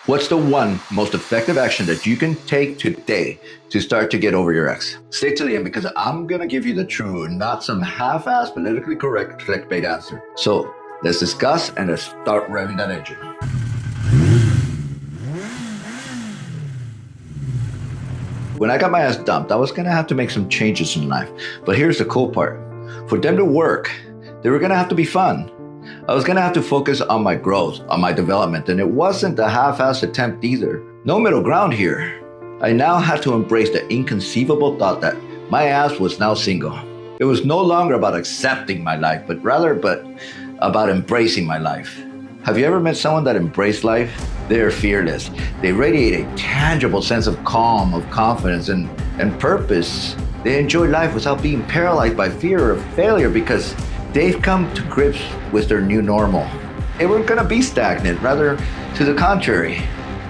What's the one most effective action that you can take today to start to get over your ex? Stay to the end because I'm going to give you the true, not some half-assed, politically correct clickbait answer. So let's discuss and let's start revving that engine. When I got my ass dumped, I was going to have to make some changes in life. But here's the cool part. For them to work, they were going to have to be fun. I was going to have to focus on my growth, on my development, and it wasn't a half-assed attempt either. No middle ground here. I now had to embrace the inconceivable thought that my ass was now single. It was no longer about accepting my life, but about embracing my life. Have you ever met someone that embraced life? They're fearless. They radiate a tangible sense of calm, of confidence, and purpose. They enjoy life without being paralyzed by fear of failure because they've come to grips with their new normal. They weren't going to be stagnant, rather to the contrary.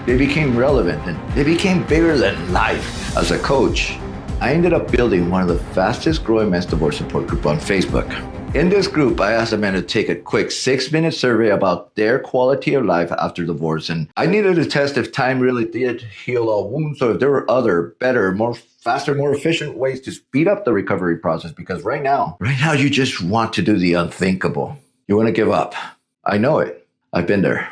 They became relevant and they became bigger than life. As a coach, I ended up building one of the fastest growing men's divorce support group on Facebook. In this group, I asked the men to take a quick 6-minute survey about their quality of life after divorce. And I needed to test if time really did heal all wounds or if there were other, better, faster, more efficient ways to speed up the recovery process. Because right now you just want to do the unthinkable. You want to give up. I know it. I've been there.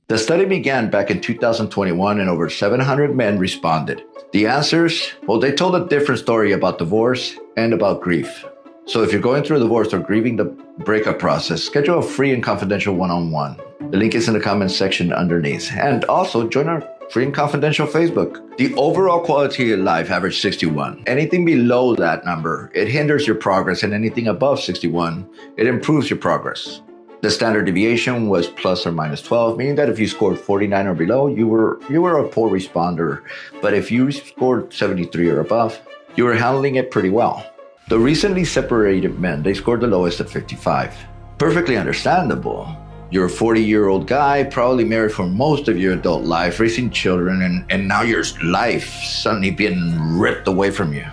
The study began back in 2021 and over 700 men responded. The answers, well, they told a different story about divorce and about grief. So if you're going through a divorce or grieving the breakup process, schedule a free and confidential one-on-one. The link is in the comments section underneath. And also join our free and confidential Facebook. The overall quality of life averaged 61. Anything below that number, it hinders your progress, and anything above 61, it improves your progress. The standard deviation was plus or minus 12, meaning that if you scored 49 or below, you were a poor responder. But if you scored 73 or above, you were handling it pretty well. The recently separated men, they scored the lowest at 55. Perfectly understandable. You're a 40-year-old guy, probably married for most of your adult life, raising children, and now your life suddenly being ripped away from you.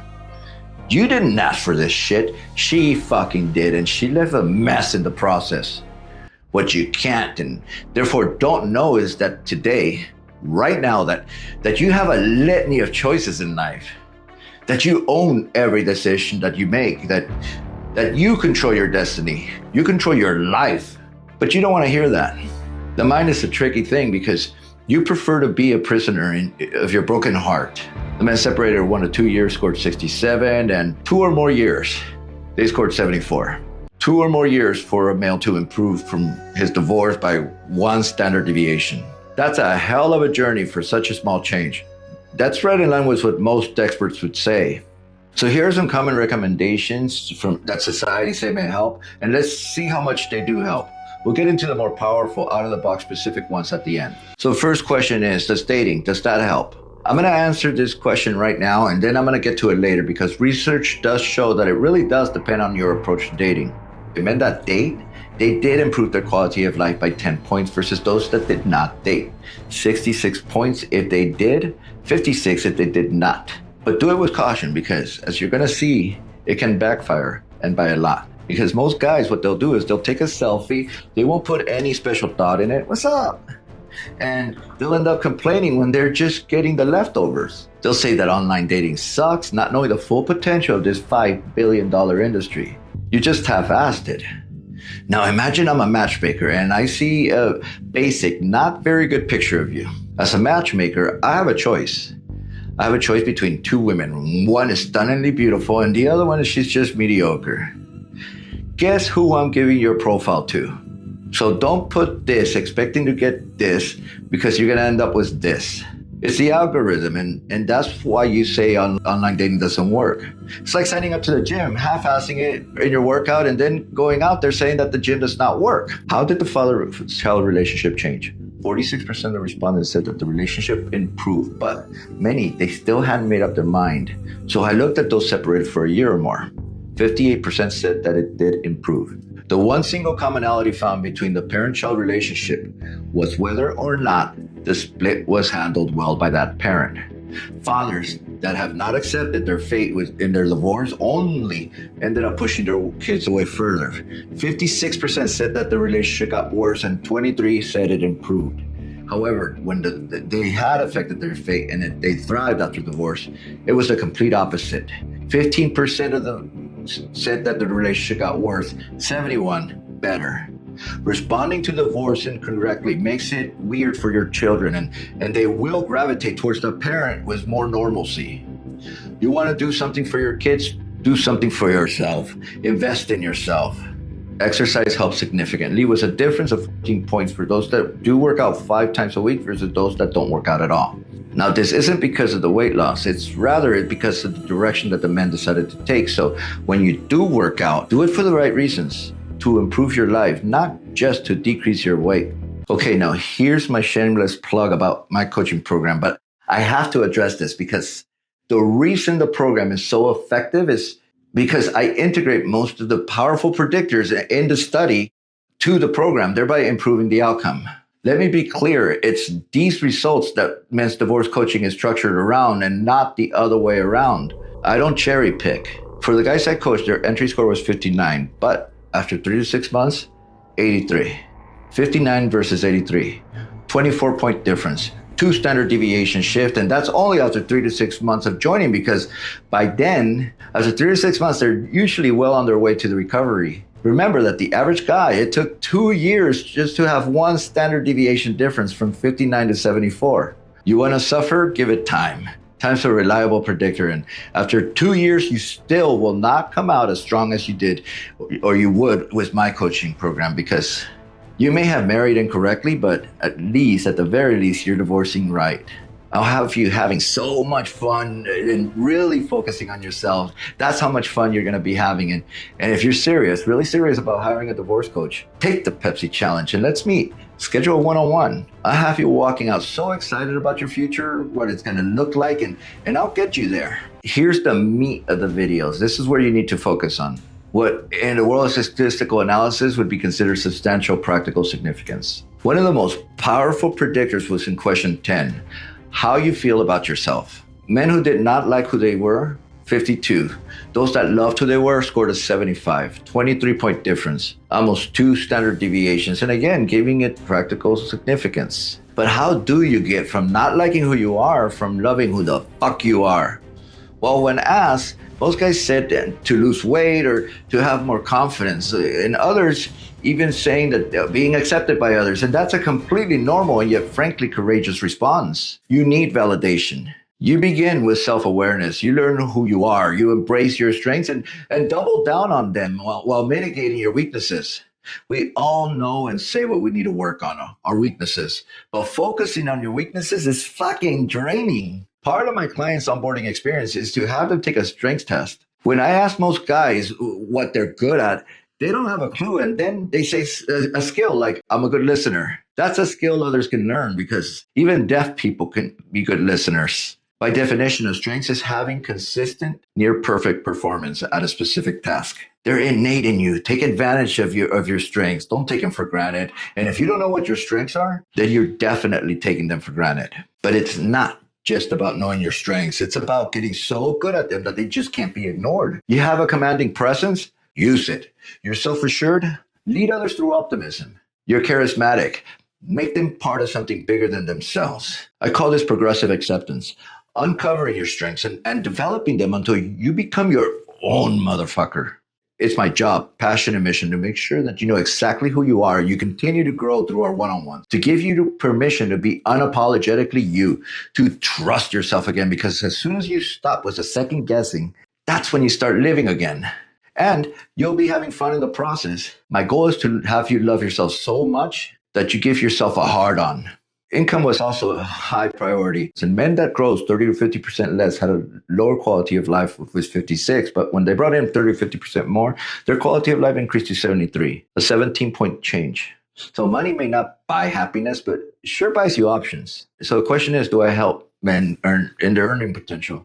You didn't ask for this shit. She fucking did, and she left a mess in the process. What you can't and therefore don't know is that today, right now, that you have a litany of choices in life. That you own every decision that you make, that you control your destiny, you control your life, but you don't want to hear that. The mind is a tricky thing because you prefer to be a prisoner of your broken heart. The men separated 1 to 2 years scored 67, and 2 or more years, they scored 74. 2 or more years for a male to improve from his divorce by 1 standard deviation. That's a hell of a journey for such a small change. That's right in line with what most experts would say. So here are some common recommendations that society say may help, and let's see how much they do help. We'll get into the more powerful, out-of-the-box specific ones at the end. So first question is, does that help? I'm going to answer this question right now, and then I'm going to get to it later because research does show that it really does depend on your approach to dating. The men that date, they did improve their quality of life by 10 points versus those that did not date. 66 points if they did, 56 if they did not. But do it with caution because, as you're going to see, it can backfire, and by a lot. Because most guys, what they'll do is they'll take a selfie, they won't put any special thought in it. What's up? And they'll end up complaining when they're just getting the leftovers. They'll say that online dating sucks, not knowing the full potential of this $5 billion industry. You just half-assed it. Now imagine I'm a matchmaker and I see a basic, not very good picture of you. As a matchmaker, I have a choice. I have a choice between 2 women. One is stunningly beautiful and the other one is she's just mediocre. Guess who I'm giving your profile to? So don't put this expecting to get this because you're going to end up with this. It's the algorithm, and that's why you say online dating doesn't work. It's like signing up to the gym, half-assing it in your workout, and then going out there saying that the gym does not work. How did the father-child relationship change? 46% of the respondents said that the relationship improved, but many, they still hadn't made up their mind. So I looked at those separated for a year or more. 58% said that it did improve. The one single commonality found between the parent-child relationship was whether or not the split was handled well by that parent. Fathers that have not accepted their fate in their divorce only ended up pushing their kids away further. 56% said that the relationship got worse and 23% said it improved. However, when they had affected their fate and they thrived after divorce, it was the complete opposite. 15% of them said that the relationship got worse, 71 better. Responding to divorce incorrectly makes it weird for your children, and they will gravitate towards the parent with more normalcy. You want to do something for your kids? Do something for yourself. Invest in yourself. Exercise helps significantly, with a difference of 14 points for those that do work out 5 times a week versus those that don't work out at all. Now, this isn't because of the weight loss. It's rather because of the direction that the men decided to take. So when you do work out, do it for the right reasons, to improve your life, not just to decrease your weight. Okay, now here's my shameless plug about my coaching program, but I have to address this because the reason the program is so effective is because I integrate most of the powerful predictors in the study to the program, thereby improving the outcome. Let me be clear, it's these results that men's divorce coaching is structured around and not the other way around. I don't cherry pick. For the guys I coached, their entry score was 59, but after 3 to 6 months, 83. 59 versus 83. 24-point difference. 2 standard deviation shift, and that's only after 3 to 6 months of joining, because by then, after 3 to 6 months, they're usually well on their way to the recovery. Remember that the average guy, it took 2 years just to have 1 standard deviation difference from 59 to 74. You want to suffer? Give it time. Time's a reliable predictor, and after 2 years, you still will not come out as strong as you did or you would with my coaching program, because you may have married incorrectly, but at the very least, you're divorcing right. I'll have you having so much fun and really focusing on yourself. That's how much fun you're going to be having. And if you're serious, really serious about hiring a divorce coach, take the Pepsi challenge and let's meet. Schedule a one-on-one. I'll have you walking out so excited about your future, what it's going to look like, and I'll get you there. Here's the meat of the videos. This is where you need to focus on. What in the world of statistical analysis would be considered substantial practical significance. One of the most powerful predictors was in question 10. How you feel about yourself. Men who did not like who they were, 52. Those that loved who they were scored a 75. 23-point difference. Almost 2 standard deviations. And again, giving it practical significance. But how do you get from not liking who you are from loving who the fuck you are? Well, when asked, most guys said to lose weight or to have more confidence. And others even saying that being accepted by others. And that's a completely normal and yet frankly courageous response. You need validation. You begin with self-awareness. You learn who you are. You embrace your strengths and double down on them while mitigating your weaknesses. We all know and say what we need to work on, our weaknesses. But focusing on your weaknesses is fucking draining. Part of my clients' onboarding experience is to have them take a strengths test. When I ask most guys what they're good at, they don't have a clue. And then they say a skill like, I'm a good listener. That's a skill others can learn, because even deaf people can be good listeners. By definition, a strength is having consistent, near perfect performance at a specific task. They're innate in you. Take advantage of your strengths. Don't take them for granted. And if you don't know what your strengths are, then you're definitely taking them for granted. But it's not just about knowing your strengths. It's about getting so good at them that they just can't be ignored. You have a commanding presence? Use it. You're self-assured? Lead others through optimism. You're charismatic? Make them part of something bigger than themselves. I call this progressive acceptance. Uncovering your strengths and developing them until you become your own motherfucker. It's my job, passion, and mission to make sure that you know exactly who you are. You continue to grow through our one-on-ones, to give you permission to be unapologetically you, to trust yourself again, because as soon as you stop with the second guessing, that's when you start living again. And you'll be having fun in the process. My goal is to have you love yourself so much that you give yourself a hard-on. Income was also a high priority. And men that grows 30 to 50% less had a lower quality of life with 56. But when they brought in 30 to 50% more, their quality of life increased to 73, a 17-point change. So money may not buy happiness, but sure buys you options. So the question is, do I help men earn in their earning potential?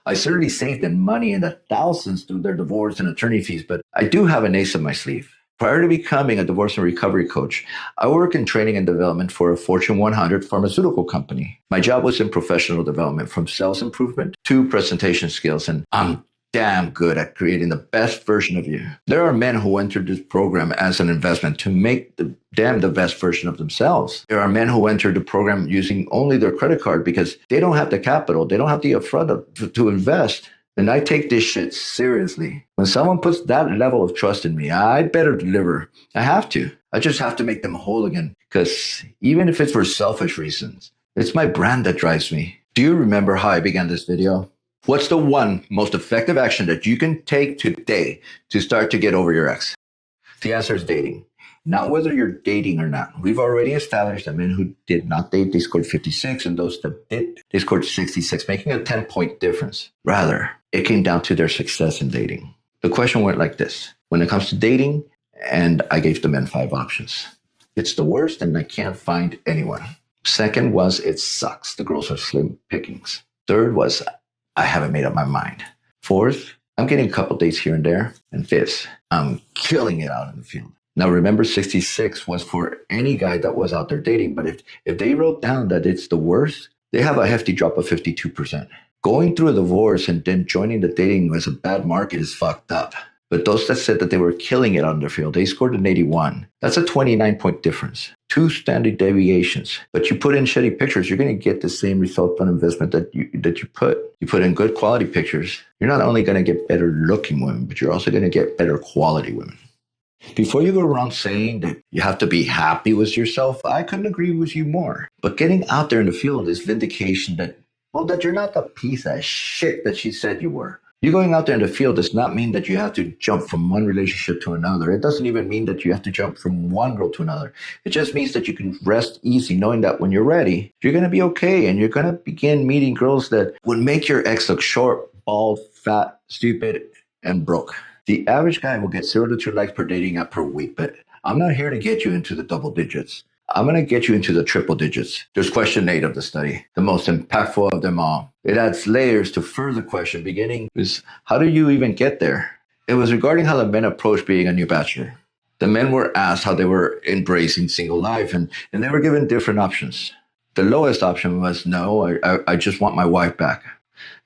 I certainly saved them money in the thousands through their divorce and attorney fees, but I do have an ace up my sleeve. Prior to becoming a divorce and recovery coach, I worked in training and development for a Fortune 100 pharmaceutical company. My job was in professional development, from sales improvement to presentation skills, and I'm damn good at creating the best version of you. There are men who enter this program as an investment to make them the best version of themselves. There are men who enter the program using only their credit card because they don't have the capital. They don't have the upfront to invest. And I take this shit seriously. When someone puts that level of trust in me, I better deliver. I have to. I just have to make them whole again. Because even if it's for selfish reasons, it's my brand that drives me. Do you remember how I began this video? What's the one most effective action that you can take today to start to get over your ex? The answer is dating. Not whether you're dating or not. We've already established that men who did not date, they scored 56, and those that did, they scored 66, making a 10-point difference. Rather, it came down to their success in dating. The question went like this. When it comes to dating, and I gave the men 5 options. It's the worst, and I can't find anyone. Second was, it sucks. The girls are slim pickings. Third was, I haven't made up my mind. Fourth, I'm getting a couple dates here and there. And fifth, I'm killing it out in the field. Now, remember, 66 was for any guy that was out there dating. But if they wrote down that it's the worst, they have a hefty drop of 52%. Going through a divorce and then joining the dating as a bad market is fucked up. But those that said that they were killing it on their field, they scored an 81. That's a 29-point difference. 2 standard deviations. But you put in shitty pictures, you're going to get the same result on investment that you put. You put in good quality pictures, you're not only going to get better looking women, but you're also going to get better quality women. Before you go around saying that you have to be happy with yourself, I couldn't agree with you more. But getting out there in the field is vindication that you're not the piece of shit that she said you were. You going out there in the field does not mean that you have to jump from one relationship to another. It doesn't even mean that you have to jump from one girl to another. It just means that you can rest easy knowing that when you're ready, you're going to be okay. And you're going to begin meeting girls that would make your ex look short, bald, fat, stupid, and broke. The average guy will get 0 to 2 likes per dating app per week, but I'm not here to get you into the double digits. I'm going to get you into the triple digits. There's question 8 of the study, the most impactful of them all. It adds layers to further question, beginning with, how do you even get there? It was regarding how the men approached being a new bachelor. The men were asked how they were embracing single life, and they were given different options. The lowest option was, no, I just want my wife back.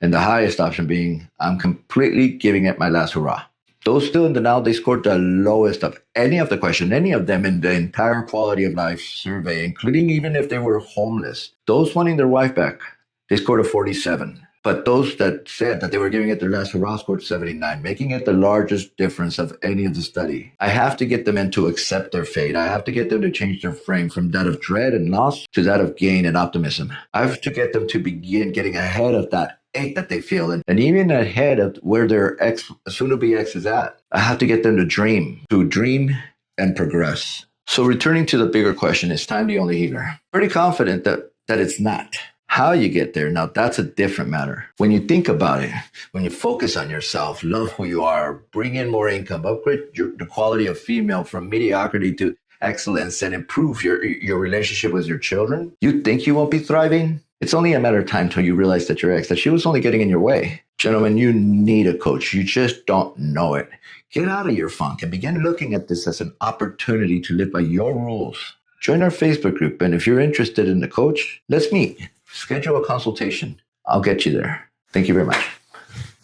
And the highest option being, I'm completely giving it my last hurrah. Those still in denial, they scored the lowest of any of the question, any of them in the entire quality of life survey, including even if they were homeless. Those wanting their wife back, they scored a 47. But those that said that they were giving it their last hurrah scored 79, making it the largest difference of any of the study. I have to get them in to accept their fate. I have to get them to change their frame from that of dread and loss to that of gain and optimism. I have to get them to begin getting ahead of that ache that they feel, and even ahead of where their ex, soon-to-be ex, is at. I have to get them to dream and progress. So returning to the bigger question, is time the only healer? Pretty confident that it's not. How you get there, now that's a different matter. When you think about it, when you focus on yourself, love who you are, bring in more income, upgrade the quality of female from mediocrity to excellence, and improve your relationship with your children, you think you won't be thriving? It's only a matter of time till you realize that your ex, that she was only getting in your way. Gentlemen, you need a coach. You just don't know it. Get out of your funk and begin looking at this as an opportunity to live by your rules. Join our Facebook group, and if you're interested in the coach, let's meet. Schedule a consultation. I'll get you there. Thank you very much.